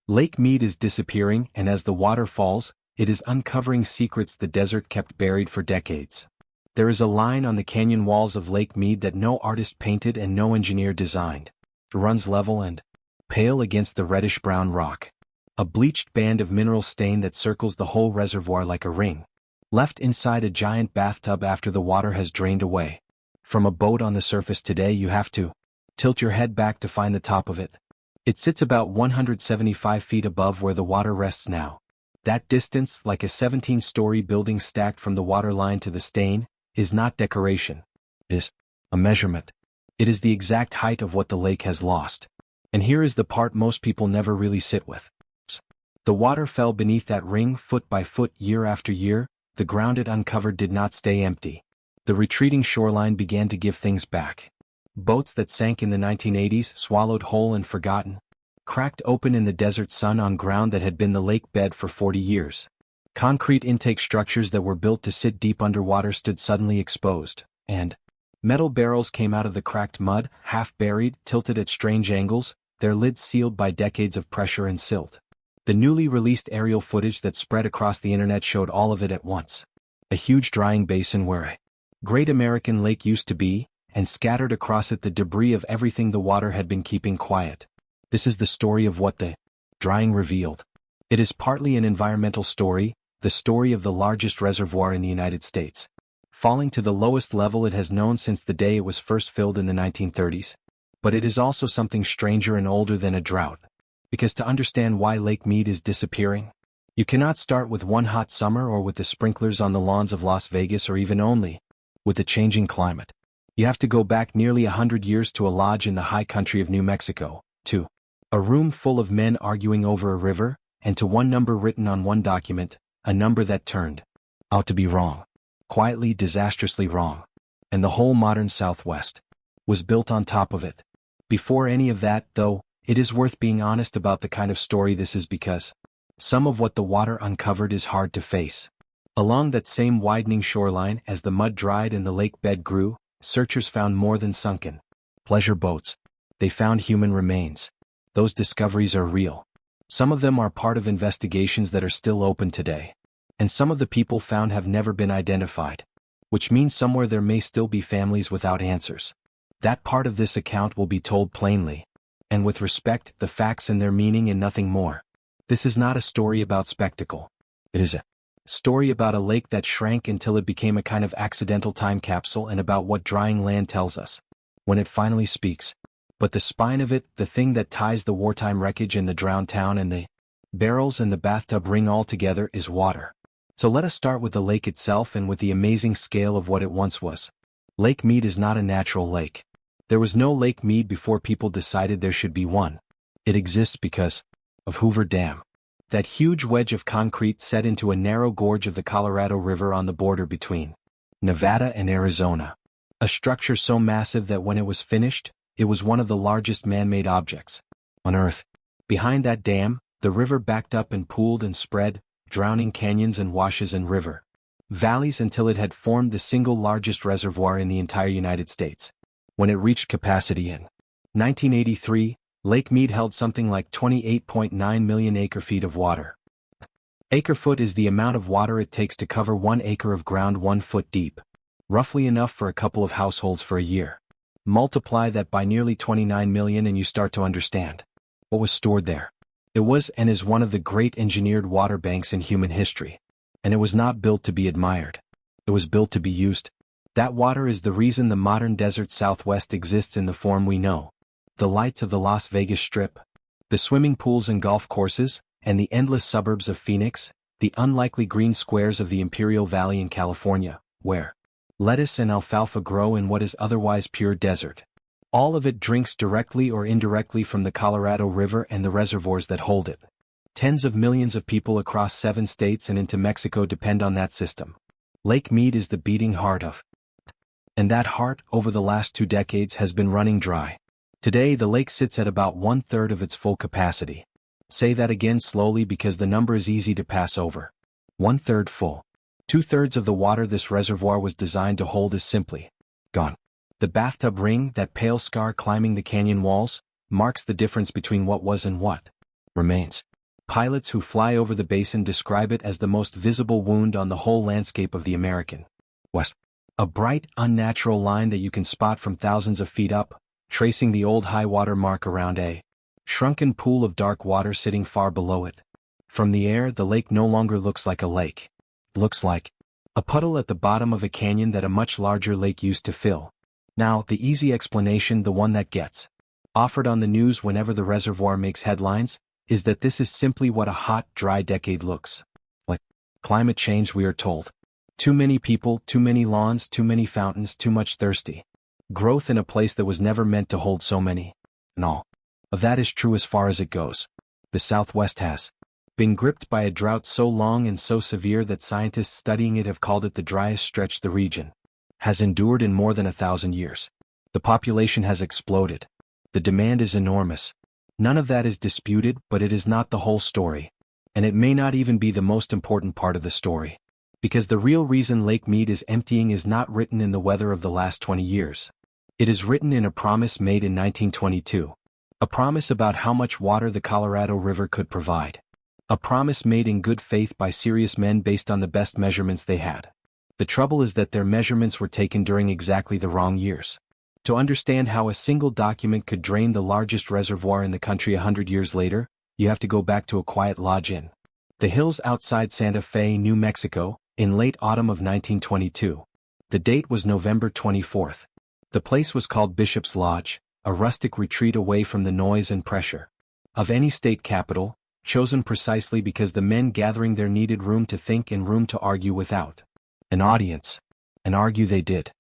Lake Mead is disappearing, and as the water falls, it is uncovering secrets the desert kept buried for decades. There is a line on the canyon walls of Lake Mead that no artist painted and no engineer designed. It runs level and pale against the reddish-brown rock. A bleached band of mineral stain that circles the whole reservoir like a ring, left inside a giant bathtub after the water has drained away. From a boat on the surface today you have to tilt your head back to find the top of it. It sits about 175 feet above where the water rests now. That distance, like a 17-story building stacked from the water line to the stain, is not decoration. It is a measurement. It is the exact height of what the lake has lost. And here is the part most people never really sit with. The water fell beneath that ring foot by foot year after year. The ground it uncovered did not stay empty. The retreating shoreline began to give things back. Boats that sank in the 1980s, swallowed whole and forgotten, cracked open in the desert sun on ground that had been the lake bed for 40 years. Concrete intake structures that were built to sit deep underwater stood suddenly exposed, and metal barrels came out of the cracked mud, half buried, tilted at strange angles, their lids sealed by decades of pressure and silt. The newly released aerial footage that spread across the internet showed all of it at once. A huge drying basin where a great American lake used to be, and scattered across it the debris of everything the water had been keeping quiet. This is the story of what the drying revealed. It is partly an environmental story, the story of the largest reservoir in the United States, falling to the lowest level it has known since the day it was first filled in the 1930s. But it is also something stranger and older than a drought. Because to understand why Lake Mead is disappearing, you cannot start with one hot summer or with the sprinklers on the lawns of Las Vegas or even only with the changing climate. You have to go back nearly 100 years to a lodge in the high country of New Mexico, to a room full of men arguing over a river, and to one number written on one document, a number that turned out to be wrong. Quietly, disastrously wrong. And the whole modern Southwest was built on top of it. Before any of that, though, it is worth being honest about the kind of story this is because some of what the water uncovered is hard to face. Along that same widening shoreline, as the mud dried and the lake bed grew, searchers found more than sunken pleasure boats. They found human remains. Those discoveries are real. Some of them are part of investigations that are still open today. And some of the people found have never been identified. Which means somewhere there may still be families without answers. That part of this account will be told plainly. And with respect, the facts and their meaning and nothing more. This is not a story about spectacle. It is a story about a lake that shrank until it became a kind of accidental time capsule, and about what drying land tells us when it finally speaks. But the spine of it, the thing that ties the wartime wreckage and the drowned town and the barrels and the bathtub ring all together, is water. So let us start with the lake itself and with the amazing scale of what it once was. Lake Mead is not a natural lake. There was no Lake Mead before people decided there should be one. It exists because of Hoover Dam. That huge wedge of concrete set into a narrow gorge of the Colorado River on the border between Nevada and Arizona. A structure so massive that when it was finished, it was one of the largest man-made objects on Earth. Behind that dam, the river backed up and pooled and spread, drowning canyons and washes and river valleys until it had formed the single largest reservoir in the entire United States. When it reached capacity in 1983, Lake Mead held something like 28.9 million acre-feet of water. Acre-foot is the amount of water it takes to cover 1 acre of ground 1 foot deep, roughly enough for a couple of households for a year. Multiply that by nearly 29 million and you start to understand what was stored there. It was and is one of the great engineered water banks in human history. And it was not built to be admired. It was built to be used. That water is the reason the modern desert Southwest exists in the form we know. The lights of the Las Vegas Strip, the swimming pools and golf courses, and the endless suburbs of Phoenix, the unlikely green squares of the Imperial Valley in California, where lettuce and alfalfa grow in what is otherwise pure desert. All of it drinks directly or indirectly from the Colorado River and the reservoirs that hold it. Tens of millions of people across 7 states and into Mexico depend on that system. Lake Mead is the beating heart of. And that heart, over the last 2 decades, has been running dry. Today the lake sits at about 1/3 of its full capacity. Say that again slowly because the number is easy to pass over. 1/3 full. 2/3 of the water this reservoir was designed to hold is simply gone. The bathtub ring, that pale scar climbing the canyon walls, marks the difference between what was and what remains. Pilots who fly over the basin describe it as the most visible wound on the whole landscape of the American West. A bright, unnatural line that you can spot from thousands of feet up, tracing the old high water mark around a shrunken pool of dark water sitting far below it. From the air, the lake no longer looks like a lake. Looks like a puddle at the bottom of a canyon that a much larger lake used to fill. Now, the easy explanation, the one that gets offered on the news whenever the reservoir makes headlines, is that this is simply what a hot, dry decade looks like. Climate change, we are told. Too many people, too many lawns, too many fountains, too much thirsty growth in a place that was never meant to hold so many. And all of that is true as far as it goes. The Southwest has been gripped by a drought so long and so severe that scientists studying it have called it the driest stretch the region has endured in more than 1,000 years. The population has exploded. The demand is enormous. None of that is disputed, but it is not the whole story. And it may not even be the most important part of the story. Because the real reason Lake Mead is emptying is not written in the weather of the last 20 years. It is written in a promise made in 1922. A promise about how much water the Colorado River could provide. A promise made in good faith by serious men based on the best measurements they had. The trouble is that their measurements were taken during exactly the wrong years. To understand how a single document could drain the largest reservoir in the country 100 years later, you have to go back to a quiet lodge in the hills outside Santa Fe, New Mexico, in late autumn of 1922. The date was November 24th. The place was called Bishop's Lodge, a rustic retreat away from the noise and pressure of any state capital, chosen precisely because the men gathering there needed room to think and room to argue without an audience. And argue they did.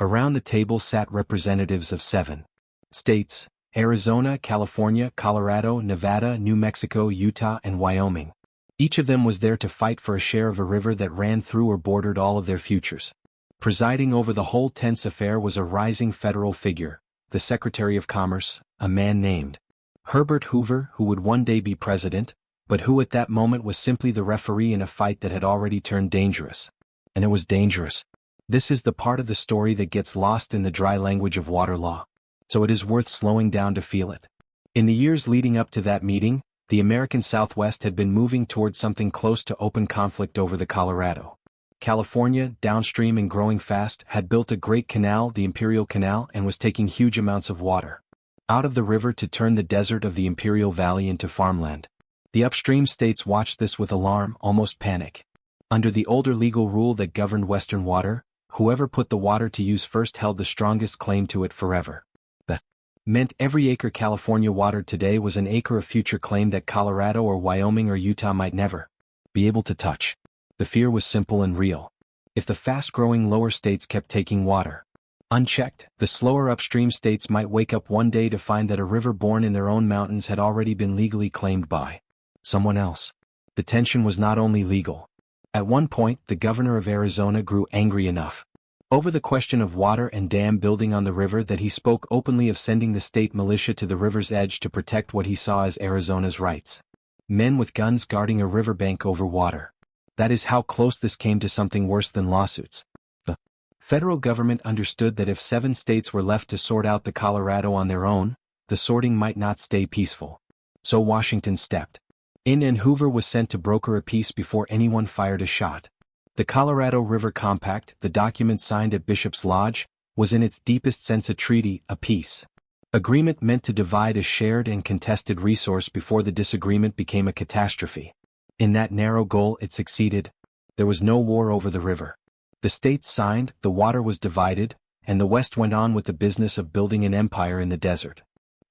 Around the table sat representatives of 7 states: Arizona, California, Colorado, Nevada, New Mexico, Utah, and Wyoming. Each of them was there to fight for a share of a river that ran through or bordered all of their futures. Presiding over the whole tense affair was a rising federal figure, the Secretary of Commerce, a man named Herbert Hoover, who would one day be president, but who at that moment was simply the referee in a fight that had already turned dangerous. And it was dangerous. This is the part of the story that gets lost in the dry language of water law. So it is worth slowing down to feel it. In the years leading up to that meeting, the American Southwest had been moving towards something close to open conflict over the Colorado. California, downstream and growing fast, had built a great canal, the Imperial Canal, and was taking huge amounts of water out of the river to turn the desert of the Imperial Valley into farmland. The upstream states watched this with alarm, almost panic. Under the older legal rule that governed Western water, whoever put the water to use first held the strongest claim to it forever. That meant every acre California watered today was an acre of future claim that Colorado or Wyoming or Utah might never be able to touch. The fear was simple and real. If the fast-growing lower states kept taking water unchecked, the slower upstream states might wake up one day to find that a river born in their own mountains had already been legally claimed by someone else. The tension was not only legal. At one point, the governor of Arizona grew angry enough over the question of water and dam building on the river that he spoke openly of sending the state militia to the river's edge to protect what he saw as Arizona's rights. Men with guns guarding a riverbank over water. That is how close this came to something worse than lawsuits. The federal government understood that if 7 states were left to sort out the Colorado on their own, the sorting might not stay peaceful. So Washington stepped in and Hoover was sent to broker a peace before anyone fired a shot. The Colorado River Compact, the document signed at Bishop's Lodge, was in its deepest sense a treaty, a peace agreement meant to divide a shared and contested resource before the disagreement became a catastrophe. In that narrow goal it succeeded. There was no war over the river. The states signed, the water was divided, and the West went on with the business of building an empire in the desert.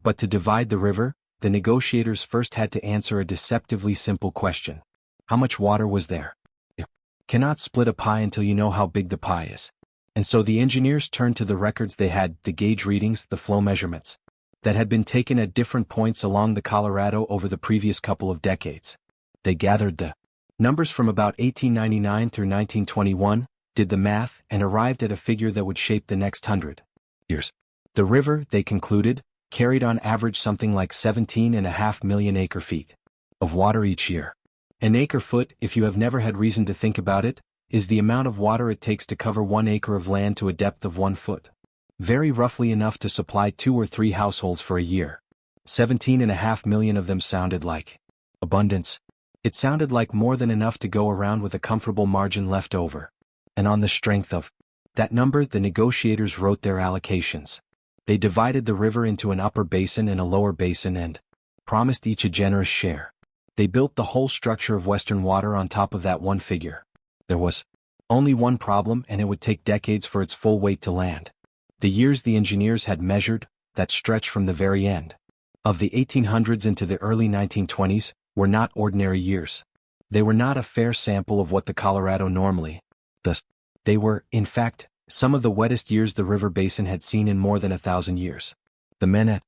But to divide the river, the negotiators first had to answer a deceptively simple question. How much water was there? You cannot split a pie until you know how big the pie is. And so the engineers turned to the records they had, the gauge readings, the flow measurements, that had been taken at different points along the Colorado over the previous couple of decades. They gathered the numbers from about 1899 through 1921, did the math, and arrived at a figure that would shape the next 100 years. The river, they concluded, carried on average something like 17.5 million acre-feet of water each year. An acre-foot, if you have never had reason to think about it, is the amount of water it takes to cover 1 acre of land to a depth of 1 foot. Very roughly enough to supply 2 or 3 households for a year. 17.5 million of them sounded like abundance. It sounded like more than enough to go around with a comfortable margin left over. And on the strength of that number, the negotiators wrote their allocations. They divided the river into an upper basin and a lower basin and promised each a generous share. They built the whole structure of Western Water on top of that one figure. There was only one problem, and it would take decades for its full weight to land. The years the engineers had measured, that stretch from the very end of the 1800s into the early 1920s, were not ordinary years. They were not a fair sample of what the Colorado normally does. They were, in fact, some of the wettest years the river basin had seen in more than 1,000 years. The men at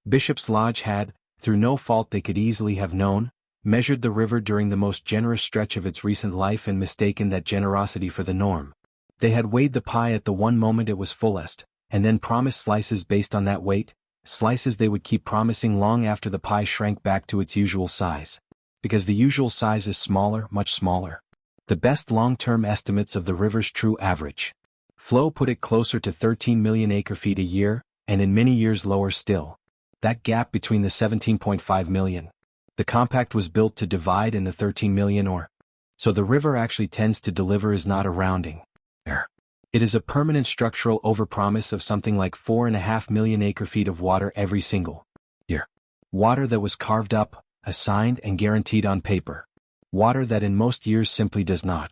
Bishop's Lodge had, through no fault they could easily have known, measured the river during the most generous stretch of its recent life and mistaken that generosity for the norm. They had weighed the pie at the one moment it was fullest, and then promised slices based on that weight, slices they would keep promising long after the pie shrank back to its usual size. Because the usual size is smaller, much smaller. The best long-term estimates of the river's true average flow put it closer to 13 million acre-feet a year, and in many years lower still. That gap between the 17.5 million. The compact was built to divide in the 13 million or so the river actually tends to deliver is not a rounding error. It is a permanent structural overpromise of something like 4.5 million acre-feet of water every single year. Water that was carved up, assigned and guaranteed on paper. Water that in most years simply does not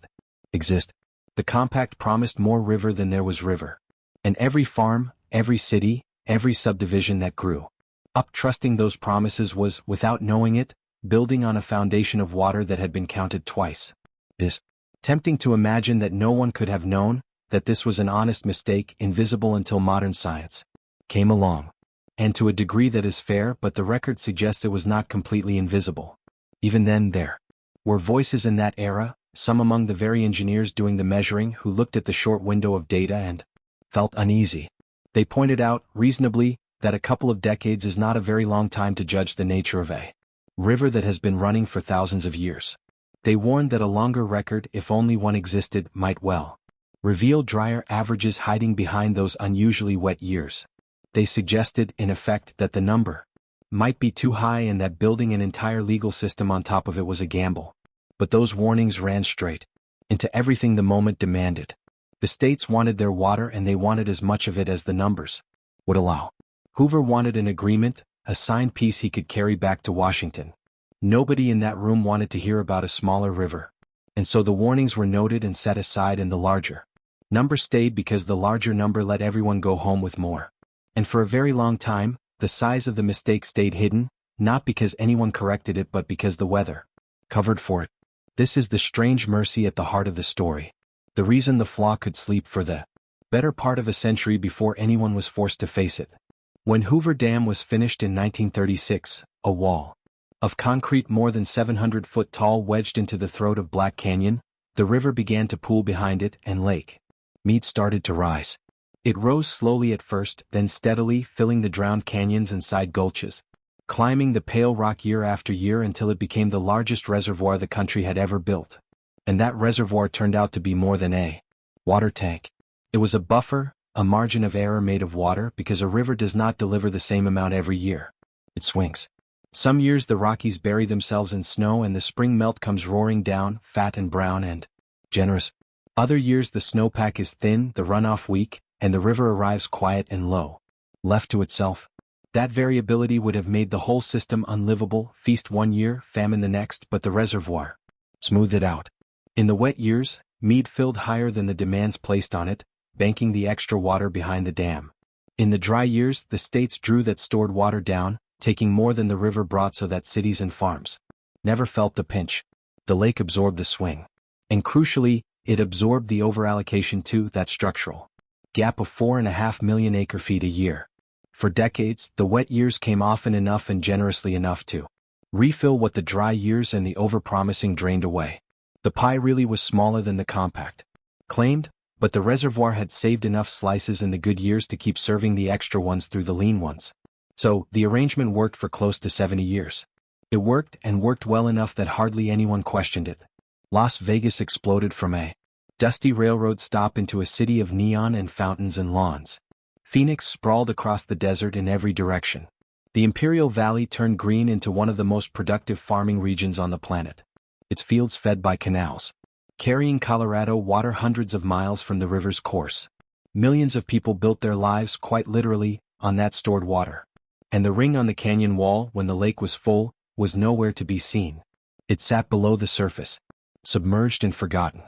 exist. The compact promised more river than there was river. And every farm, every city, every subdivision that grew up trusting those promises was, without knowing it, building on a foundation of water that had been counted twice. It is tempting to imagine that no one could have known that this was an honest mistake, invisible until modern science came along. And to a degree that is fair, but the record suggests it was not completely invisible. Even then there were voices in that era, some among the very engineers doing the measuring, who looked at the short window of data and felt uneasy. They pointed out, reasonably, that a couple of decades is not a very long time to judge the nature of a river that has been running for thousands of years. They warned that a longer record, if only one existed, might well reveal drier averages hiding behind those unusually wet years. They suggested, in effect, that the number might be too high and that building an entire legal system on top of it was a gamble. But those warnings ran straight into everything the moment demanded. The states wanted their water, and they wanted as much of it as the numbers would allow. Hoover wanted an agreement, a signed piece he could carry back to Washington. Nobody in that room wanted to hear about a smaller river. And so the warnings were noted and set aside, and the larger number stayed because the larger number let everyone go home with more. And for a very long time, the size of the mistake stayed hidden, not because anyone corrected it but because the weather covered for it. This is the strange mercy at the heart of the story. The reason the flaw could sleep for the better part of a century before anyone was forced to face it. When Hoover Dam was finished in 1936, a wall of concrete more than 700 foot tall wedged into the throat of Black Canyon, the river began to pool behind it, and Lake Mead started to rise. It rose slowly at first, then steadily, filling the drowned canyons and side gulches, climbing the pale rock year after year until it became the largest reservoir the country had ever built. And that reservoir turned out to be more than a water tank. It was a buffer, a margin of error made of water, because a river does not deliver the same amount every year. It swings. Some years the Rockies bury themselves in snow and the spring melt comes roaring down, fat and brown and generous. Other years the snowpack is thin, the runoff weak, and the river arrives quiet and low. Left to itself, that variability would have made the whole system unlivable, feast one year, famine the next, but the reservoir smoothed it out. In the wet years, Mead filled higher than the demands placed on it, banking the extra water behind the dam. In the dry years, the states drew that stored water down, taking more than the river brought, so that cities and farms never felt the pinch. The lake absorbed the swing. And crucially, it absorbed the overallocation too, that structural gap of 4.5 million acre-feet a year. For decades, the wet years came often enough and generously enough to refill what the dry years and the overpromising drained away. The pie really was smaller than the compact claimed, but the reservoir had saved enough slices in the good years to keep serving the extra ones through the lean ones. So, the arrangement worked for close to 70 years. It worked, and worked well enough that hardly anyone questioned it. Las Vegas exploded from a dusty railroad stop into a city of neon and fountains and lawns. Phoenix sprawled across the desert in every direction. The Imperial Valley turned green into one of the most productive farming regions on the planet. its fields fed by canals, carrying Colorado water hundreds of miles from the river's course. Millions of people built their lives quite literally on that stored water. And the ring on the canyon wall, when the lake was full, was nowhere to be seen. It sat below the surface, submerged and forgotten,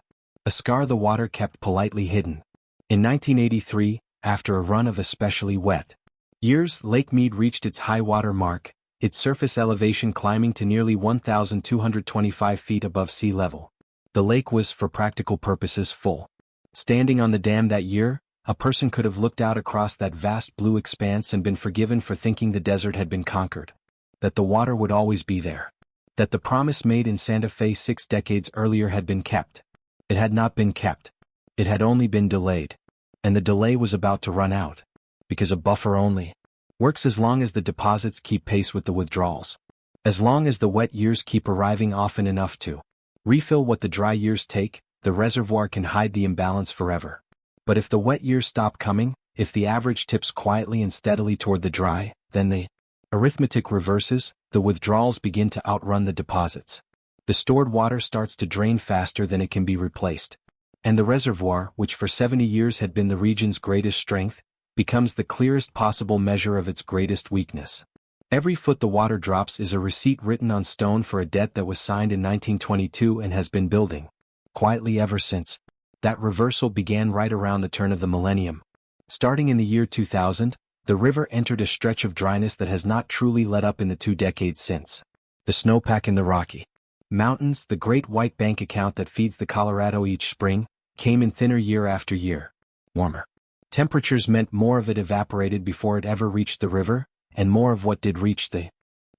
a scar the water kept politely hidden. In 1983, after a run of especially wet years, Lake Mead reached its high water mark, its surface elevation climbing to nearly 1,225 feet above sea level. The lake was, for practical purposes, full. Standing on the dam that year, a person could have looked out across that vast blue expanse and been forgiven for thinking the desert had been conquered. That the water would always be there. That the promise made in Santa Fe 6 decades earlier had been kept. It had not been kept. It had only been delayed. And the delay was about to run out. Because a buffer only works as long as the deposits keep pace with the withdrawals. As long as the wet years keep arriving often enough to refill what the dry years take, the reservoir can hide the imbalance forever. But if the wet years stop coming, if the average tips quietly and steadily toward the dry, then the arithmetic reverses, the withdrawals begin to outrun the deposits. The stored water starts to drain faster than it can be replaced. And the reservoir, which for 70 years had been the region's greatest strength, becomes the clearest possible measure of its greatest weakness. Every foot the water drops is a receipt written on stone for a debt that was signed in 1922 and has been building quietly ever since. That reversal began right around the turn of the millennium. Starting in the year 2000, the river entered a stretch of dryness that has not truly let up in the 2 decades since. The snowpack in the Rocky Mountains, the great white bank account that feeds the Colorado each spring, came in thinner year after year. Warmer temperatures meant more of it evaporated before it ever reached the river, and more of what did reach the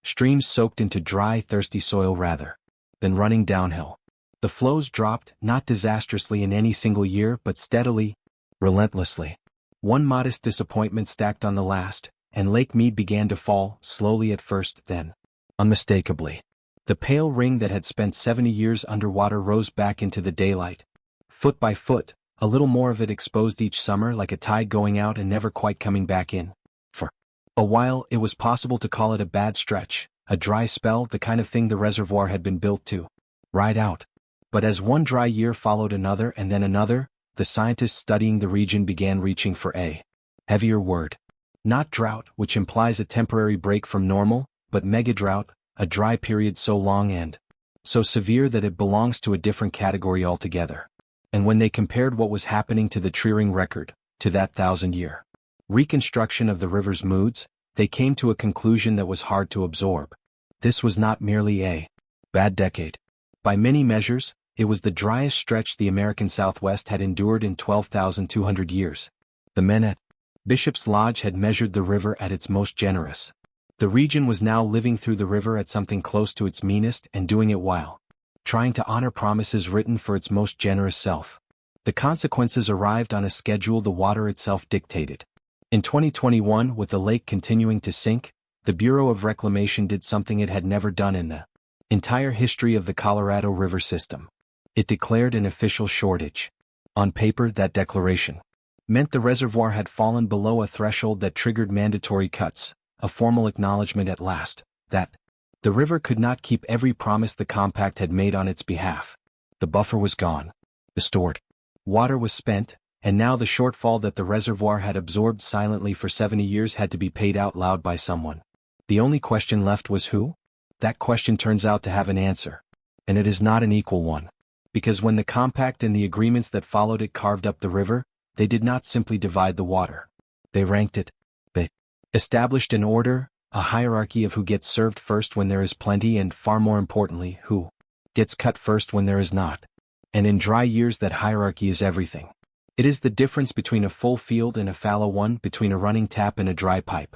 streams soaked into dry, thirsty soil rather than running downhill. The flows dropped, not disastrously in any single year but steadily, relentlessly. One modest disappointment stacked on the last, and Lake Mead began to fall, slowly at first, then unmistakably. The pale ring that had spent 70 years underwater rose back into the daylight. Foot by foot, a little more of it exposed each summer like a tide going out and never quite coming back in. For a while, it was possible to call it a bad stretch, a dry spell, the kind of thing the reservoir had been built to ride out. But as one dry year followed another and then another, the scientists studying the region began reaching for a heavier word. Not drought, which implies a temporary break from normal, but megadrought, a dry period so long and so severe that it belongs to a different category altogether. And when they compared what was happening to the Treering record, to that 1,000-year reconstruction of the river's moods, they came to a conclusion that was hard to absorb. This was not merely a bad decade. By many measures, it was the driest stretch the American Southwest had endured in 12,200 years. The men at Bishop's Lodge had measured the river at its most generous. The region was now living through the river at something close to its meanest and doing it while trying to honor promises written for its most generous self. The consequences arrived on a schedule the water itself dictated. In 2021, with the lake continuing to sink, the Bureau of Reclamation did something it had never done in the entire history of the Colorado River system. It declared an official shortage. On paper, that declaration meant the reservoir had fallen below a threshold that triggered mandatory cuts, a formal acknowledgement at last, that the river could not keep every promise the compact had made on its behalf. The buffer was gone. The stored water was spent, and now the shortfall that the reservoir had absorbed silently for 70 years had to be paid out loud by someone. The only question left was who? That question turns out to have an answer. And it is not an equal one. Because when the compact and the agreements that followed it carved up the river, they did not simply divide the water. They ranked it. They established an order, a hierarchy of who gets served first when there is plenty and, far more importantly, who gets cut first when there is not. And in dry years that hierarchy is everything. It is the difference between a full field and a fallow one, between a running tap and a dry pipe.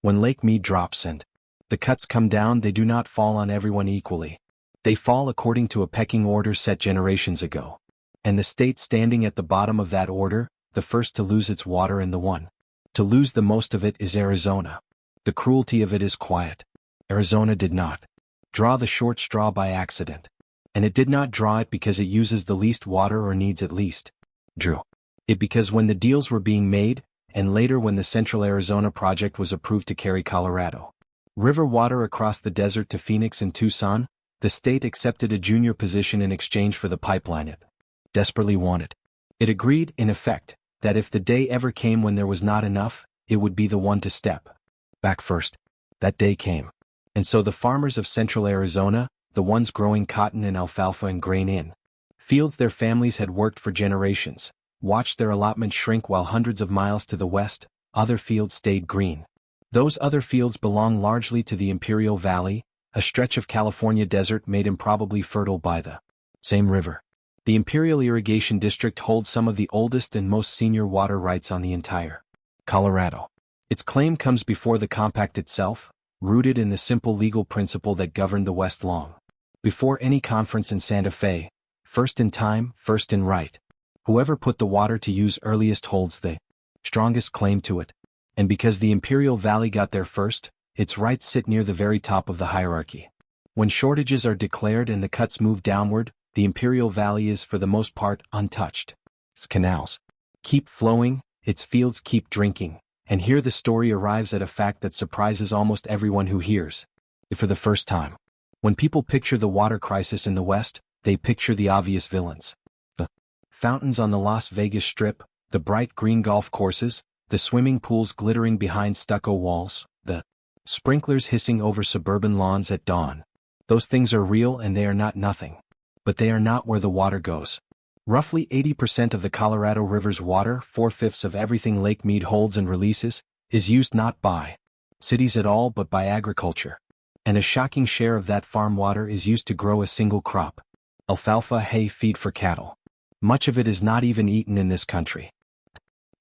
When Lake Mead drops and the cuts come down, they do not fall on everyone equally. They fall according to a pecking order set generations ago. And the state standing at the bottom of that order, the first to lose its water and the one to lose the most of it, is Arizona. The cruelty of it is quiet. Arizona did not draw the short straw by accident. And it did not draw it because it uses the least water or needs it least. Drew it because when the deals were being made, and later when the Central Arizona project was approved to carry Colorado river water across the desert to Phoenix and Tucson, The state accepted a junior position in exchange for the pipeline it desperately wanted. It agreed, in effect, that if the day ever came when there was not enough, it would be the one to step back first. That day came. And so the farmers of central Arizona, the ones growing cotton and alfalfa and grain in fields their families had worked for generations, watched their allotment shrink while hundreds of miles to the west, other fields stayed green. Those other fields belong largely to the Imperial Valley, a stretch of California desert made improbably fertile by the same river. The Imperial Irrigation District holds some of the oldest and most senior water rights on the entire Colorado. Its claim comes before the compact itself, rooted in the simple legal principle that governed the West long before any conference in Santa Fe: first in time, first in right. Whoever put the water to use earliest holds the strongest claim to it. And because the Imperial Valley got there first, its rights sit near the very top of the hierarchy. When shortages are declared and the cuts move downward, the Imperial Valley is for the most part untouched. Its canals keep flowing, its fields keep drinking, and here the story arrives at a fact that surprises almost everyone who hears it for the first time. When people picture the water crisis in the West, they picture the obvious villains. The fountains on the Las Vegas Strip, the bright green golf courses, the swimming pools glittering behind stucco walls, the sprinklers hissing over suburban lawns at dawn. Those things are real and they are not nothing. But they are not where the water goes. Roughly 80% of the Colorado River's water, 4/5 of everything Lake Mead holds and releases, is used not by cities at all but by agriculture. And a shocking share of that farm water is used to grow a single crop: alfalfa hay feed for cattle. Much of it is not even eaten in this country.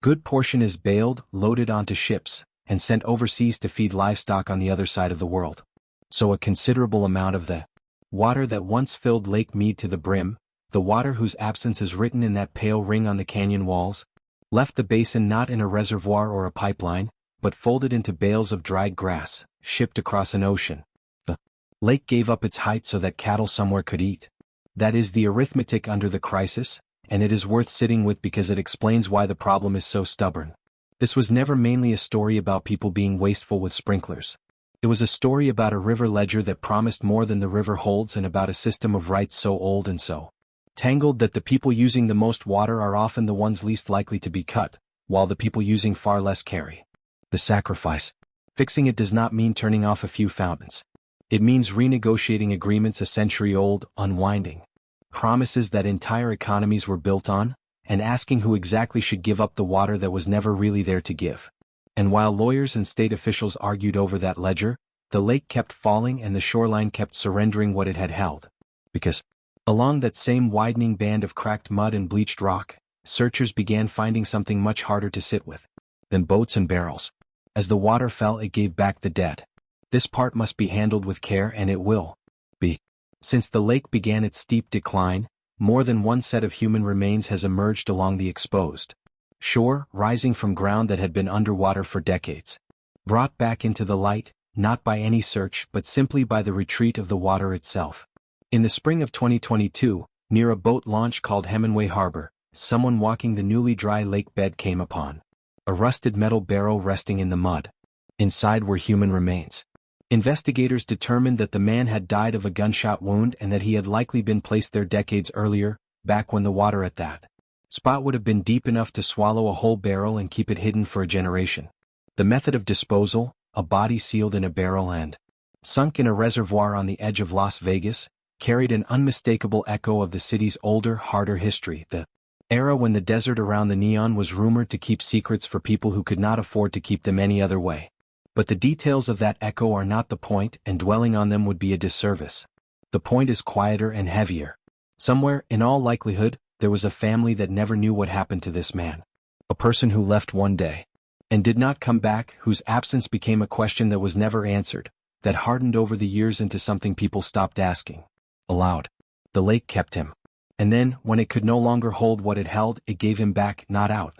Good portion is baled, loaded onto ships, and sent overseas to feed livestock on the other side of the world. So a considerable amount of the water that once filled Lake Mead to the brim, the water whose absence is written in that pale ring on the canyon walls, left the basin not in a reservoir or a pipeline, but folded into bales of dried grass, shipped across an ocean. The lake gave up its height so that cattle somewhere could eat. That is the arithmetic under the crisis, and it is worth sitting with because it explains why the problem is so stubborn. This was never mainly a story about people being wasteful with sprinklers. It was a story about a river ledger that promised more than the river holds and about a system of rights so old and so tangled that the people using the most water are often the ones least likely to be cut, while the people using far less carry the sacrifice. Fixing it does not mean turning off a few fountains. It means renegotiating agreements a century old, unwinding promises that entire economies were built on, and asking who exactly should give up the water that was never really there to give. And while lawyers and state officials argued over that ledger, the lake kept falling and the shoreline kept surrendering what it had held. Because, along that same widening band of cracked mud and bleached rock, searchers began finding something much harder to sit with than boats and barrels. As the water fell, it gave back the dead. This part must be handled with care, and it will be. Since the lake began its steep decline, more than one set of human remains has emerged along the exposed shore, rising from ground that had been underwater for decades. Brought back into the light, not by any search but simply by the retreat of the water itself. In the spring of 2022, near a boat launch called Hemingway Harbor, someone walking the newly dry lake bed came upon a rusted metal barrel resting in the mud. Inside were human remains. Investigators determined that the man had died of a gunshot wound and that he had likely been placed there decades earlier, back when the water at that spot would have been deep enough to swallow a whole barrel and keep it hidden for a generation. The method of disposal, a body sealed in a barrel and sunk in a reservoir on the edge of Las Vegas, carried an unmistakable echo of the city's older, harder history, the era when the desert around the neon was rumored to keep secrets for people who could not afford to keep them any other way. But the details of that echo are not the point, and dwelling on them would be a disservice. The point is quieter and heavier. Somewhere, in all likelihood, there was a family that never knew what happened to this man. A person who left one day and did not come back, whose absence became a question that was never answered, that hardened over the years into something people stopped asking aloud. The lake kept him. And then, when it could no longer hold what it held, it gave him back, not out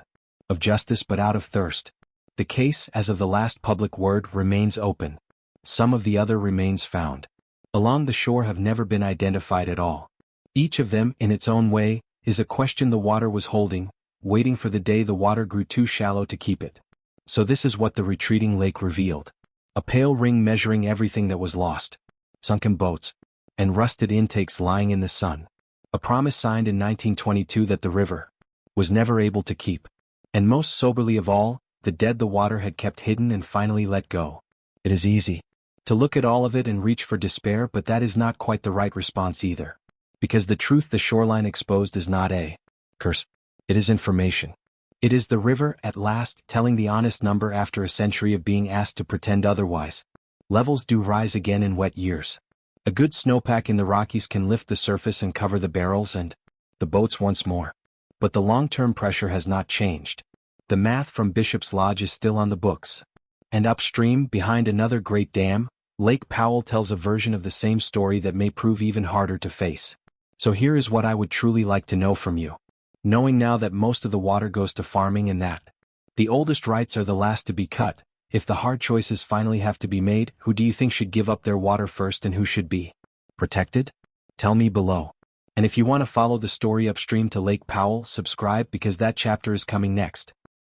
of justice but out of thirst. The case, as of the last public word, remains open. Some of the other remains found along the shore have never been identified at all. Each of them, in its own way, is a question the water was holding, waiting for the day the water grew too shallow to keep it. So this is what the retreating lake revealed. A pale ring measuring everything that was lost. Sunken boats, and rusted intakes lying in the sun. A promise signed in 1922 that the river was never able to keep. And most soberly of all, the dead the water had kept hidden and finally let go. It is easy to look at all of it and reach for despair, but that is not quite the right response either. Because the truth the shoreline exposed is not a curse. It is information. It is the river, at last, telling the honest number after a century of being asked to pretend otherwise. Levels do rise again in wet years. A good snowpack in the Rockies can lift the surface and cover the barrels and the boats once more. But the long-term pressure has not changed. The math from Bishop's Lodge is still on the books. And upstream, behind another great dam, Lake Powell tells a version of the same story that may prove even harder to face. So here is what I would truly like to know from you. Knowing now that most of the water goes to farming and that the oldest rights are the last to be cut, if the hard choices finally have to be made, who do you think should give up their water first and who should be protected? Tell me below. And if you want to follow the story upstream to Lake Powell, subscribe because that chapter is coming next.